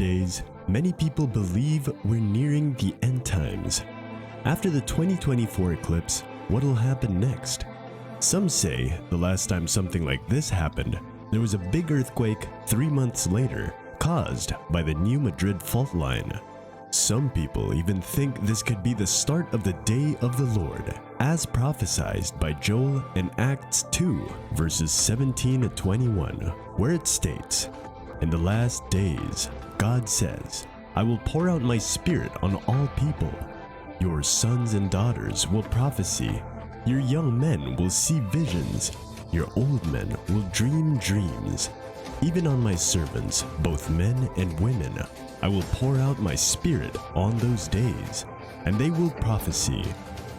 days, many people believe we're nearing the end times. After the 2024 eclipse, what'll happen next? Some say the last time something like this happened, there was a big earthquake 3 months later, caused by the New Madrid fault line. Some people even think this could be the start of the day of the Lord, as prophesied by Joel in Acts 2, verses 17 to 21, where it states, "In the last days, God says, I will pour out my spirit on all people. Your sons and daughters will prophesy. Your young men will see visions. Your old men will dream dreams. Even on my servants, both men and women, I will pour out my spirit on those days, and they will prophesy.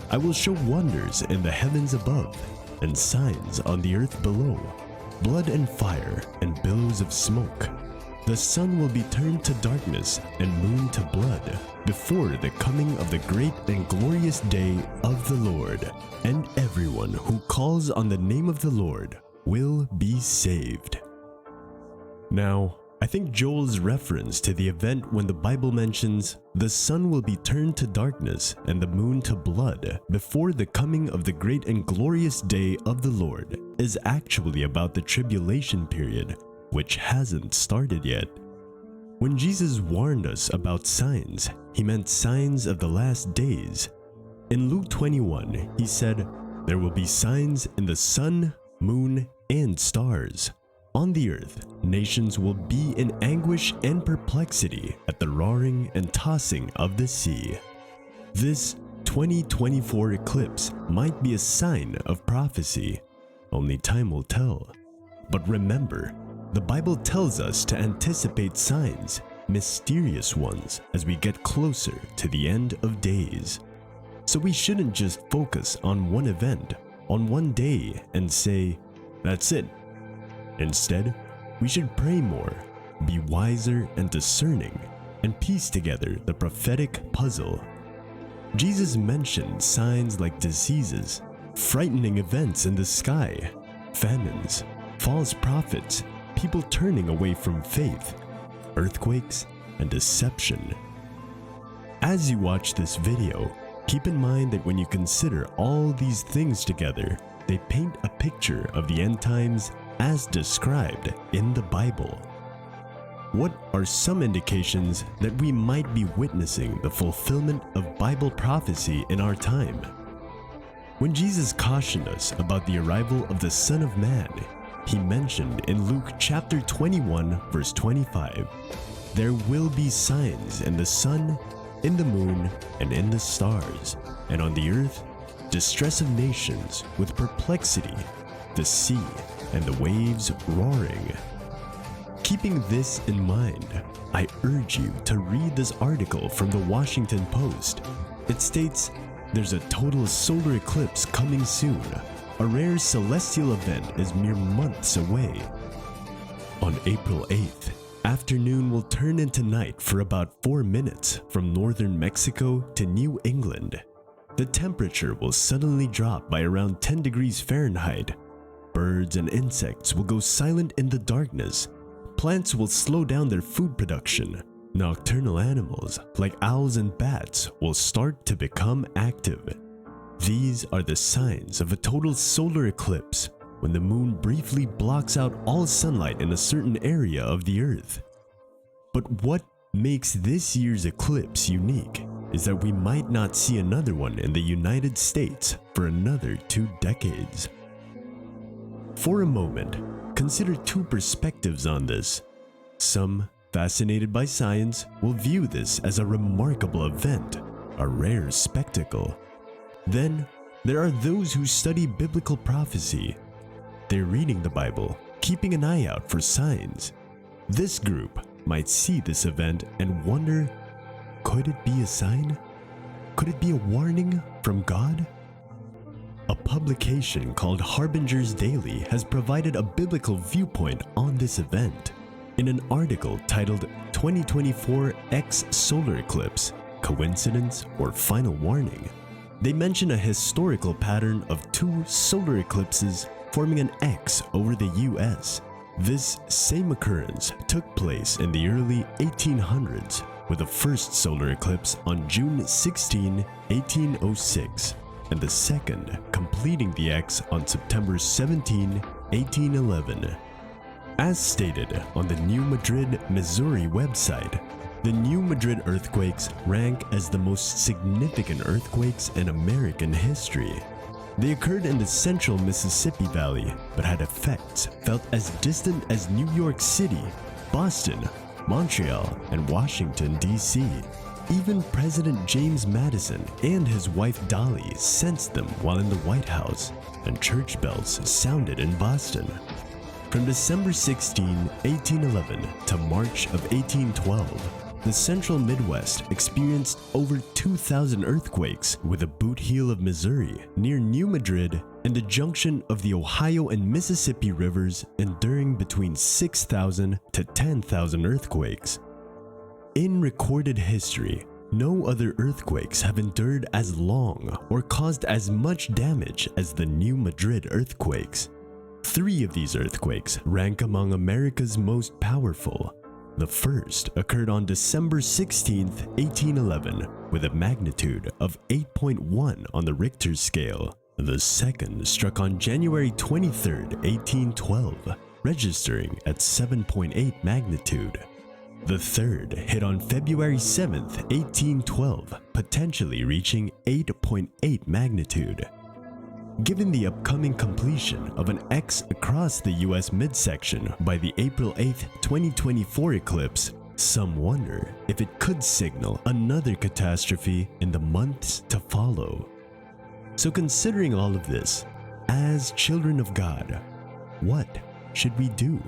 I will show wonders in the heavens above, and signs on the earth below, blood and fire and billows of smoke. The sun will be turned to darkness and moon to blood before the coming of the great and glorious day of the Lord, and everyone who calls on the name of the Lord will be saved." Now, I think Joel's reference to the event when the Bible mentions the sun will be turned to darkness and the moon to blood before the coming of the great and glorious day of the Lord is actually about the tribulation period, which hasn't started yet. When Jesus warned us about signs, he meant signs of the last days. In Luke 21, he said, "There will be signs in the sun, moon, and stars. On the earth, nations will be in anguish and perplexity at the roaring and tossing of the sea." This 2024 eclipse might be a sign of prophecy. Only time will tell. But remember, the Bible tells us to anticipate signs, mysterious ones, as we get closer to the end of days. So we shouldn't just focus on one event, on one day, and say, "That's it." Instead, we should pray more, be wiser and discerning, and piece together the prophetic puzzle. Jesus mentioned signs like diseases, frightening events in the sky, famines, false prophets, people turning away from faith, earthquakes, and deception. As you watch this video, keep in mind that when you consider all these things together, they paint a picture of the end times as described in the Bible. What are some indications that we might be witnessing the fulfillment of Bible prophecy in our time? When Jesus cautioned us about the arrival of the Son of Man, he mentioned in Luke chapter 21, verse 25, "There will be signs in the sun, in the moon, and in the stars, and on the earth, distress of nations with perplexity, the sea and the waves roaring." Keeping this in mind, I urge you to read this article from the Washington Post. It states, "There's a total solar eclipse coming soon. A rare celestial event is mere months away." On April 8th, afternoon will turn into night for about 4 minutes from northern Mexico to New England. The temperature will suddenly drop by around 10 degrees Fahrenheit. Birds and insects will go silent in the darkness. Plants will slow down their food production. Nocturnal animals like owls and bats will start to become active. These are the signs of a total solar eclipse, when the moon briefly blocks out all sunlight in a certain area of the earth. But what makes this year's eclipse unique is that we might not see another one in the United States for another 2 decades. For a moment, consider 2 perspectives on this. Some, fascinated by science, will view this as a remarkable event, a rare spectacle. Then, there are those who study biblical prophecy. They're reading the Bible, keeping an eye out for signs. This group might see this event and wonder, could it be a sign? Could it be a warning from God? A publication called Harbinger's Daily has provided a biblical viewpoint on this event. In an article titled 2024 X Solar Eclipse, Coincidence or Final Warning, they mention a historical pattern of 2 solar eclipses forming an X over the US. This same occurrence took place in the early 1800s, with the first solar eclipse on June 16, 1806, and the second completing the X on September 17, 1811. As stated on the New Madrid, Missouri website, the New Madrid earthquakes rank as the most significant earthquakes in American history. They occurred in the central Mississippi Valley, but had effects felt as distant as New York City, Boston, Montreal, and Washington, D.C. Even President James Madison and his wife Dolly sensed them while in the White House, and church bells sounded in Boston. From December 16, 1811 to March of 1812, the central Midwest experienced over 2,000 earthquakes, with the Boot Heel of Missouri near New Madrid and the junction of the Ohio and Mississippi rivers enduring between 6,000 to 10,000 earthquakes. In recorded history, no other earthquakes have endured as long or caused as much damage as the New Madrid earthquakes. 3 of these earthquakes rank among America's most powerful. The first occurred on December 16, 1811, with a magnitude of 8.1 on the Richter scale. The second struck on January 23, 1812, registering at 7.8 magnitude. The third hit on February 7, 1812, potentially reaching 8.8 magnitude. Given the upcoming completion of an X across the US midsection by the April 8, 2024 eclipse, some wonder if it could signal another catastrophe in the months to follow. So considering all of this, as children of God, what should we do?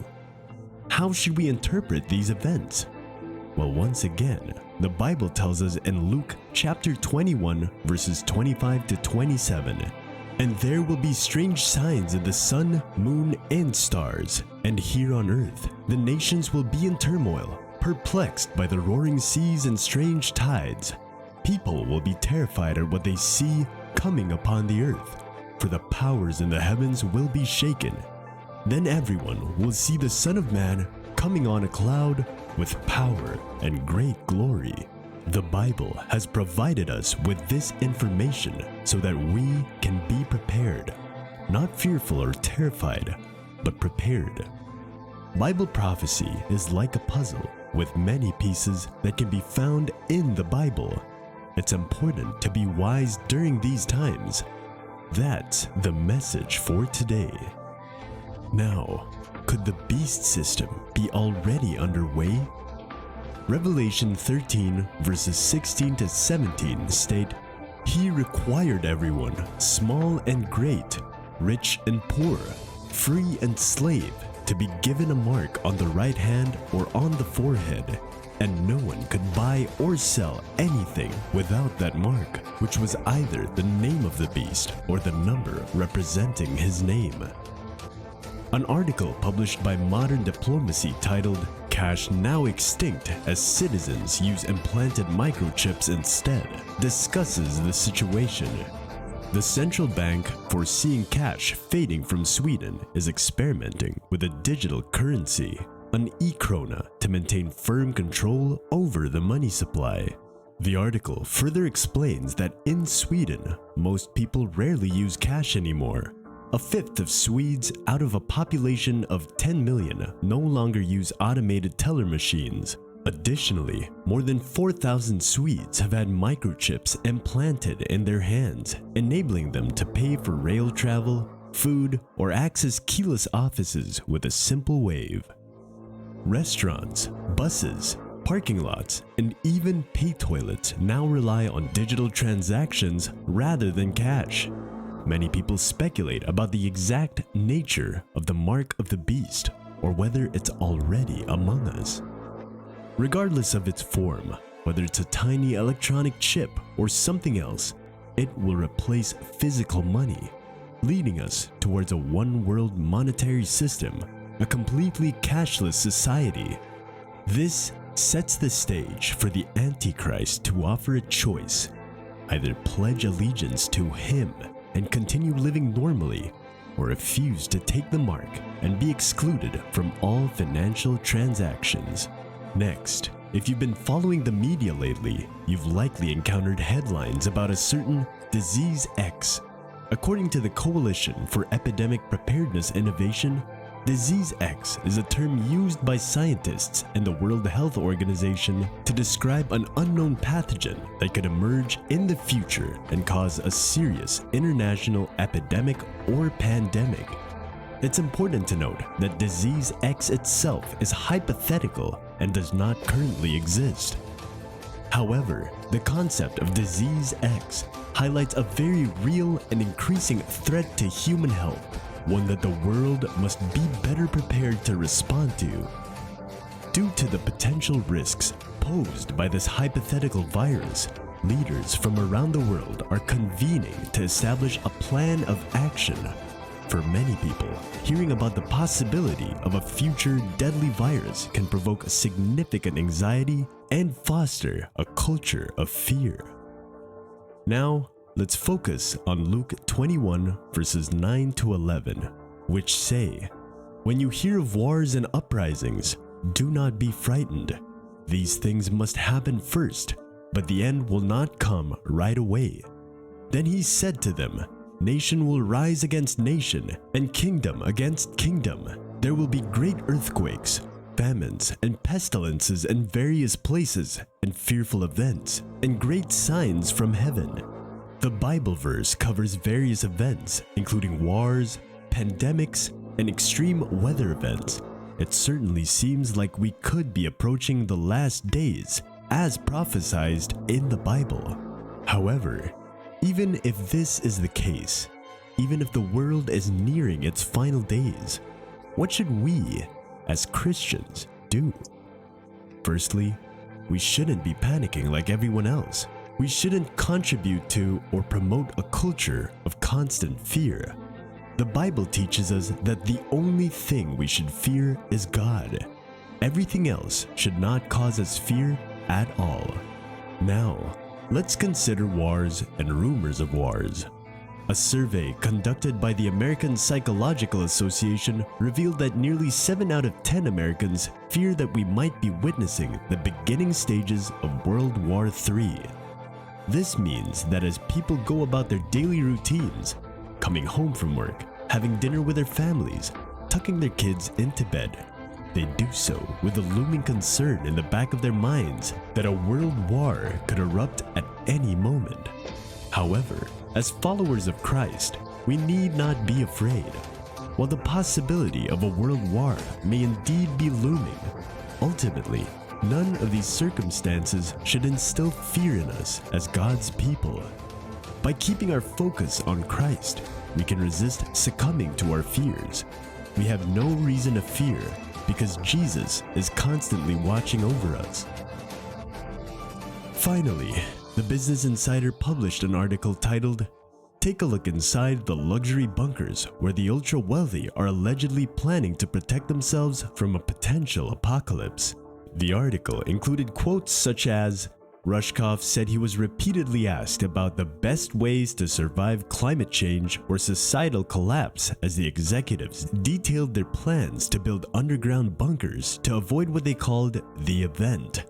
How should we interpret these events? Well, once again, the Bible tells us in Luke chapter 21, verses 25 to 27, "And there will be strange signs in the sun, moon, and stars, and here on earth the nations will be in turmoil, perplexed by the roaring seas and strange tides. People will be terrified at what they see coming upon the earth, for the powers in the heavens will be shaken. Then everyone will see the Son of Man coming on a cloud with power and great glory." The Bible has provided us with this information so that we can be prepared, not fearful or terrified, but prepared. Bible prophecy is like a puzzle with many pieces that can be found in the Bible. It's important to be wise during these times. That's the message for today. Now, could the beast system be already underway? Revelation 13 verses 16 to 17 state, "He required everyone, small and great, rich and poor, free and slave, to be given a mark on the right hand or on the forehead, and no one could buy or sell anything without that mark, which was either the name of the beast or the number representing his name." An article published by Modern Diplomacy titled, "Cash Now Extinct as Citizens Use Implanted Microchips Instead," discusses the situation. The central bank, foreseeing cash fading from Sweden, is experimenting with a digital currency, an e-krona, to maintain firm control over the money supply. The article further explains that in Sweden, most people rarely use cash anymore. A fifth of Swedes out of a population of 10 million no longer use automated teller machines. Additionally, more than 4,000 Swedes have had microchips implanted in their hands, enabling them to pay for rail travel, food, or access keyless offices with a simple wave. Restaurants, buses, parking lots, and even pay toilets now rely on digital transactions rather than cash. Many people speculate about the exact nature of the mark of the beast, or whether it's already among us. Regardless of its form, whether it's a tiny electronic chip or something else, it will replace physical money, leading us towards a one-world monetary system, a completely cashless society. This sets the stage for the Antichrist to offer a choice: either pledge allegiance to him and continue living normally, or refuse to take the mark and be excluded from all financial transactions. Next, if you've been following the media lately, you've likely encountered headlines about a certain Disease X. According to the Coalition for Epidemic Preparedness Innovation, Disease X is a term used by scientists and the World Health Organization to describe an unknown pathogen that could emerge in the future and cause a serious international epidemic or pandemic. It's important to note that Disease X itself is hypothetical and does not currently exist. However, the concept of Disease X highlights a very real and increasing threat to human health, one that the world must be better prepared to respond to. Due to the potential risks posed by this hypothetical virus, leaders from around the world are convening to establish a plan of action. For many people, hearing about the possibility of a future deadly virus can provoke significant anxiety and foster a culture of fear. Now, let's focus on Luke 21 verses 9 to 11, which say, "When you hear of wars and uprisings, do not be frightened. These things must happen first, but the end will not come right away." Then he said to them, "Nation will rise against nation, and kingdom against kingdom. There will be great earthquakes, famines, and pestilences in various places, and fearful events, and great signs from heaven." The Bible verse covers various events, including wars, pandemics, and extreme weather events. It certainly seems like we could be approaching the last days, as prophesied in the Bible. However, even if this is the case, even if the world is nearing its final days, what should we, as Christians, do? Firstly, we shouldn't be panicking like everyone else. We shouldn't contribute to or promote a culture of constant fear. The Bible teaches us that the only thing we should fear is God. Everything else should not cause us fear at all. Now, let's consider wars and rumors of wars. A survey conducted by the American Psychological Association revealed that nearly 7 out of 10 Americans fear that we might be witnessing the beginning stages of World War III. This means that as people go about their daily routines, coming home from work, having dinner with their families, tucking their kids into bed, they do so with a looming concern in the back of their minds that a world war could erupt at any moment. However, as followers of Christ, we need not be afraid. While the possibility of a world war may indeed be looming, ultimately, none of these circumstances should instill fear in us as God's people. By keeping our focus on Christ, we can resist succumbing to our fears. We have no reason to fear because Jesus is constantly watching over us. Finally, the Business Insider published an article titled, "Take a look inside the luxury bunkers where the ultra-wealthy are allegedly planning to protect themselves from a potential apocalypse." The article included quotes such as, "Rushkoff said he was repeatedly asked about the best ways to survive climate change or societal collapse as the executives detailed their plans to build underground bunkers to avoid what they called the event."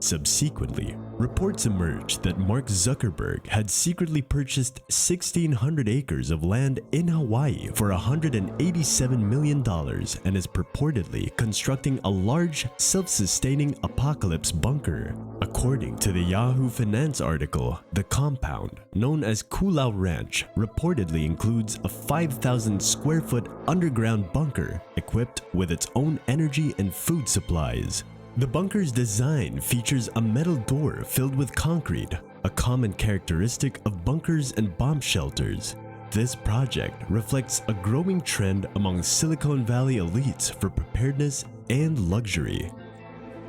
Subsequently, reports emerged that Mark Zuckerberg had secretly purchased 1,600 acres of land in Hawaii for $187 million and is purportedly constructing a large, self-sustaining apocalypse bunker. According to the Yahoo Finance article, the compound, known as Kulau Ranch, reportedly includes a 5,000 square foot underground bunker equipped with its own energy and food supplies. The bunker's design features a metal door filled with concrete, a common characteristic of bunkers and bomb shelters. This project reflects a growing trend among Silicon Valley elites for preparedness and luxury.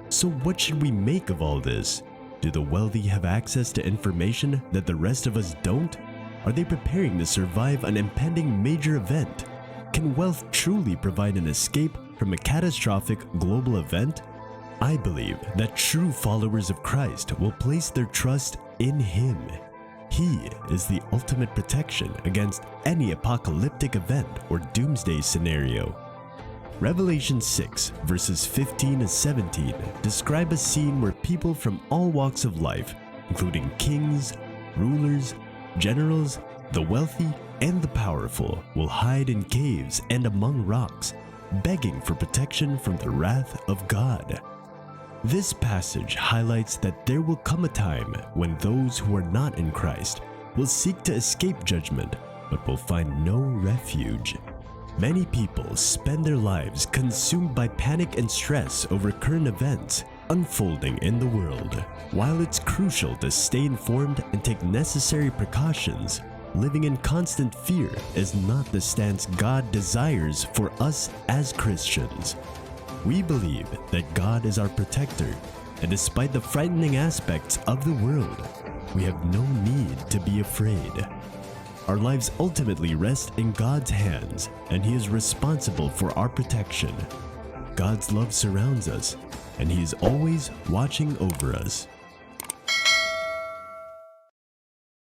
So what should we make of all this? Do the wealthy have access to information that the rest of us don't? Are they preparing to survive an impending major event? Can wealth truly provide an escape from a catastrophic global event? I believe that true followers of Christ will place their trust in Him. He is the ultimate protection against any apocalyptic event or doomsday scenario. Revelation 6 verses 15 to 17 describe a scene where people from all walks of life, including kings, rulers, generals, the wealthy, and the powerful, will hide in caves and among rocks, begging for protection from the wrath of God. This passage highlights that there will come a time when those who are not in Christ will seek to escape judgment, but will find no refuge. Many people spend their lives consumed by panic and stress over current events unfolding in the world. While it's crucial to stay informed and take necessary precautions, living in constant fear is not the stance God desires for us as Christians. We believe that God is our protector, and despite the frightening aspects of the world, we have no need to be afraid. Our lives ultimately rest in God's hands, and He is responsible for our protection. God's love surrounds us, and He is always watching over us.